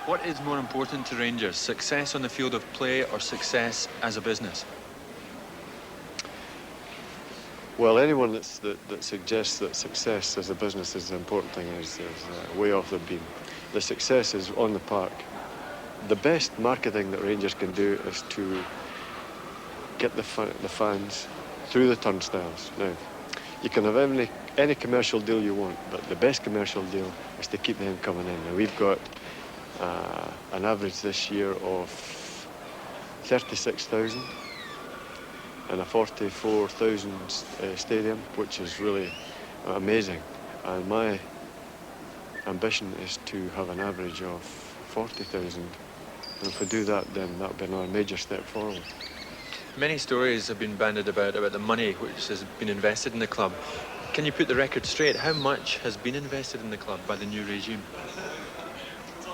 What is more important to Rangers, success on the field of play or success as a business? Well, anyone that suggests that success as a business is the important thing is way off the beam. The success is on the park. The best marketing that Rangers can do is to get the fans through the turnstiles. Now, you can have any commercial deal you want, but the best commercial deal is to keep them coming in. Now, we've got an average this year of 36,000 in a 44,000 stadium, which is really amazing. And my ambition is to have an average of 40,000. And if we do that, then that'll be another major step forward. Many stories have been bandied about the money which has been invested in the club. Can you put the record straight? How much has been invested in the club by the new regime?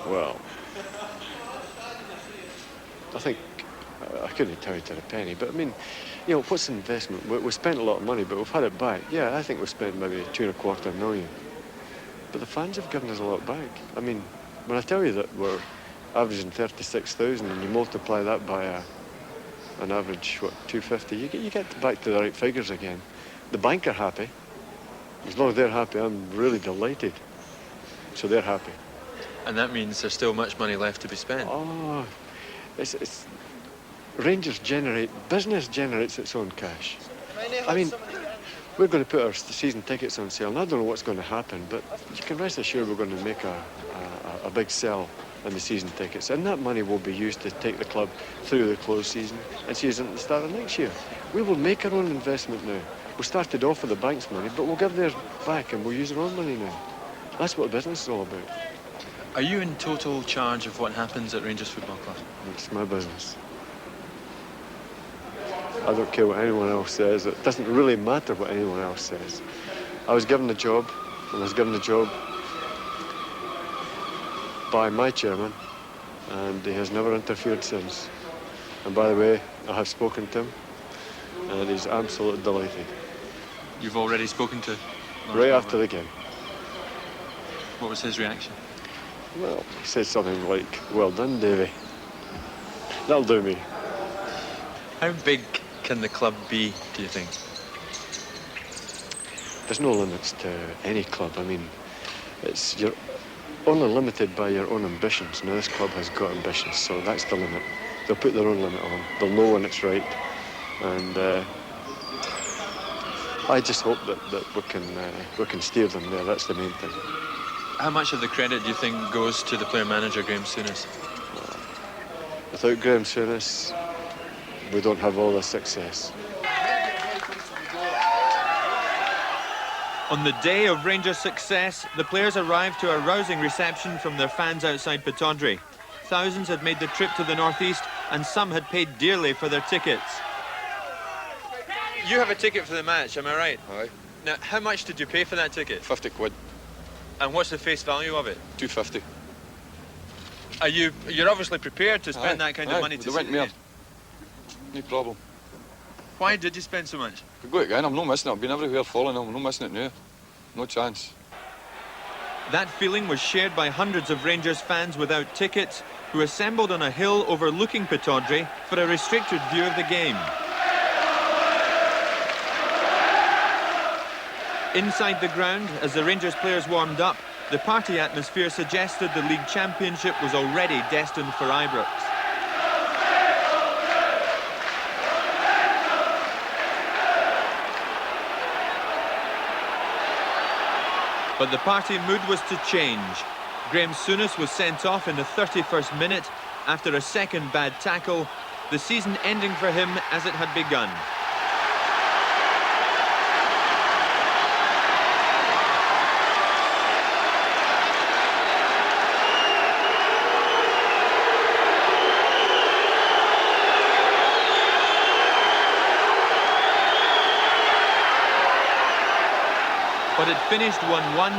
Well, I think I couldn't tell you to the penny, but I mean, you know, what's the investment? We spent a lot of money, but we've had it back. Yeah, I think we've spent maybe $2.25 million. But the fans have given us a lot back. I mean, when I tell you that we're averaging 36,000 and you multiply that by an average, what, 250, you get back to the right figures again. The bank are happy. As long as they're happy, I'm really delighted. So they're happy. And that means there's still much money left to be spent. Oh, it's Rangers business generates its own cash. I mean, we're going to put our season tickets on sale, and I don't know what's going to happen, but you can rest assured we're going to make a big sell in the season tickets, and that money will be used to take the club through the close season and season at the start of next year. We will make our own investment now. We started off with the bank's money, but we'll give theirs back and we'll use our own money now. That's what business is all about. Are you in total charge of what happens at Rangers Football Club? It's my business. I don't care what anyone else says. It doesn't really matter what anyone else says. I was given the job, and I was given the job by my chairman, and he has never interfered since. And by the way, I have spoken to him, and he's absolutely delighted. You've already spoken to? Right after the game. What was his reaction? Well, he said something like, "Well done, Davy." That'll do me. How big can the club be, do you think? There's no limits to any club. I mean, you're only limited by your own ambitions. Now, this club has got ambitions, so that's the limit. They'll put their own limit on. They'll know when it's right. And I just hope that we can steer them there. That's the main thing. How much of the credit do you think goes to the player-manager, Graham Souness? Without Graham Souness, we don't have all the success. On the day of Rangers' success, the players arrived to a rousing reception from their fans outside Pittodrie. Thousands had made the trip to the northeast, and some had paid dearly for their tickets. You have a ticket for the match, am I right? Aye. Now, how much did you pay for that ticket? 50 quid. And what's the face value of it? 250. You're obviously prepared to spend that kind of money to they went see the more. game. No problem. Why did you spend so much? We'll go again. I'm not missing it. I've been everywhere following them. I'm not missing it now. No chance. That feeling was shared by hundreds of Rangers fans without tickets who assembled on a hill overlooking Pittodrie for a restricted view of the game. Inside the ground, as the Rangers players warmed up, the party atmosphere suggested the league championship was already destined for Ibrox. But the party mood was to change. Graham Souness was sent off in the 31st minute after a second bad tackle, the season ending for him as it had begun. But it finished 1-1,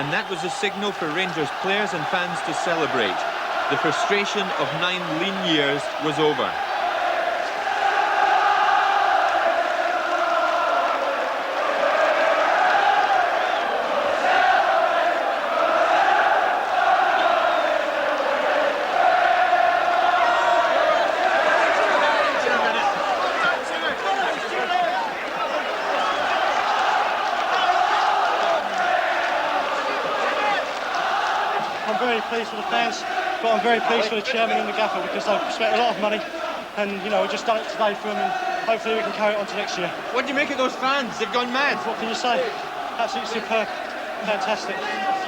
and that was a signal for Rangers players and fans to celebrate. The frustration of 9 lean years was over. I'm very pleased with the fans, but I'm very pleased with the chairman and the gaffer because they've spent a lot of money, and you know, we've just done it today for them, and hopefully we can carry it on to next year. What do you make of those fans? They've gone mad. What can you say? Absolutely superb. Fantastic.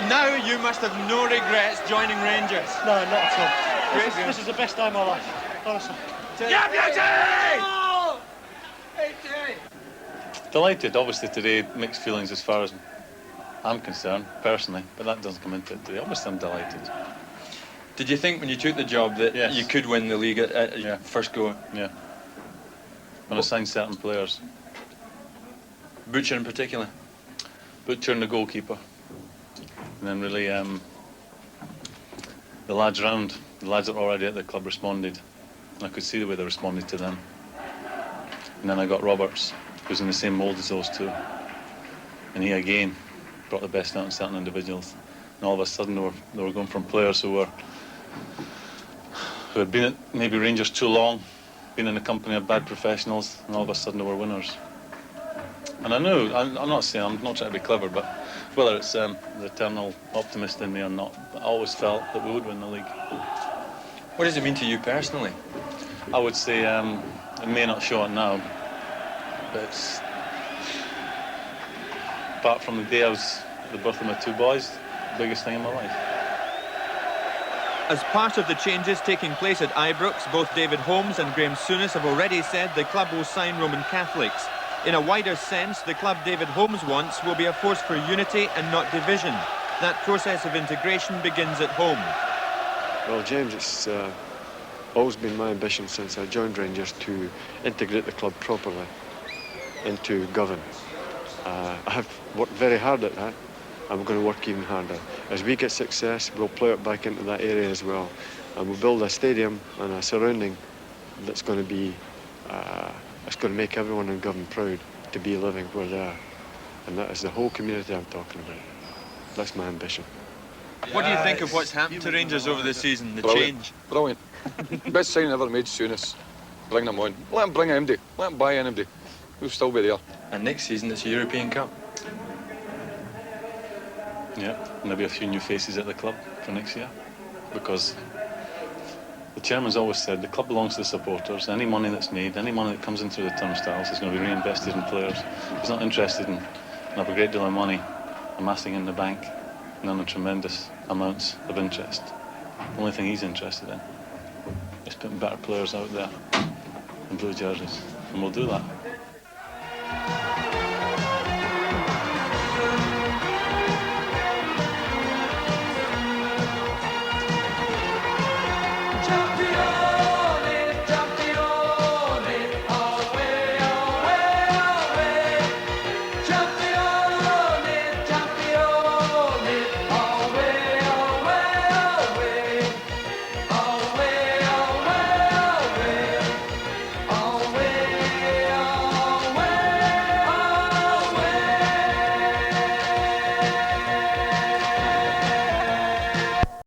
Now you must have no regrets joining Rangers. No, not at all. This is the best day of my life, honestly. Yeah, beauty! Delighted, obviously today, mixed feelings as far as I'm concerned, personally, but that doesn't come into it today. Obviously I'm delighted. Did you think when you took the job that Yes. you could win the league at Yeah. first go? Yeah. When I signed certain players, Butcher in particular? Butcher and the goalkeeper, and then really the lads round, the lads that were already at the club responded, and I could see the way they responded to them. And then I got Roberts, who's in the same mould as those two, and he again brought the best out in certain individuals. And all of a sudden they were going from players who had been at maybe Rangers too long, been in the company of bad professionals, and all of a sudden they were winners. And I knew, I'm not saying, I'm not trying to be clever, but whether it's the eternal optimist in me or not, I always felt that we would win the league. What does it mean to you personally? I would say it may not show it now, but it's, apart from the day I was at the birth of my two boys, the biggest thing in my life. As part of the changes taking place at Ibrox, both David Holmes and Graham Souness have already said the club will sign Roman Catholics. In a wider sense, the club David Holmes wants will be a force for unity and not division. That process of integration begins at home. Well, James, it's always been my ambition since I joined Rangers to integrate the club properly into Govan. I have worked very hard at that. I'm going to work even harder. As we get success, we'll plough it back into that area as well. And we'll build a stadium and a surrounding that's going to be, it's going to make everyone in Govan proud to be living where they are. And that is the whole community I'm talking about. That's my ambition. What do you think of what's happened to Rangers over the season, the Brilliant. change? Brilliant. Best signing ever made, Souness. Bring them on. Let him bring anybody. Let him buy anybody. We'll still be there. And next season it's a European Cup. Yeah, and there'll be a few new faces at the club for next year, because the chairman's always said the club belongs to the supporters. Any money that's made, any money that comes in through the turnstiles is going to be reinvested in players. He's not interested in have a great deal of money amassing in the bank and earning tremendous amounts of interest. The only thing he's interested in is putting better players out there in blue jerseys, and we'll do that.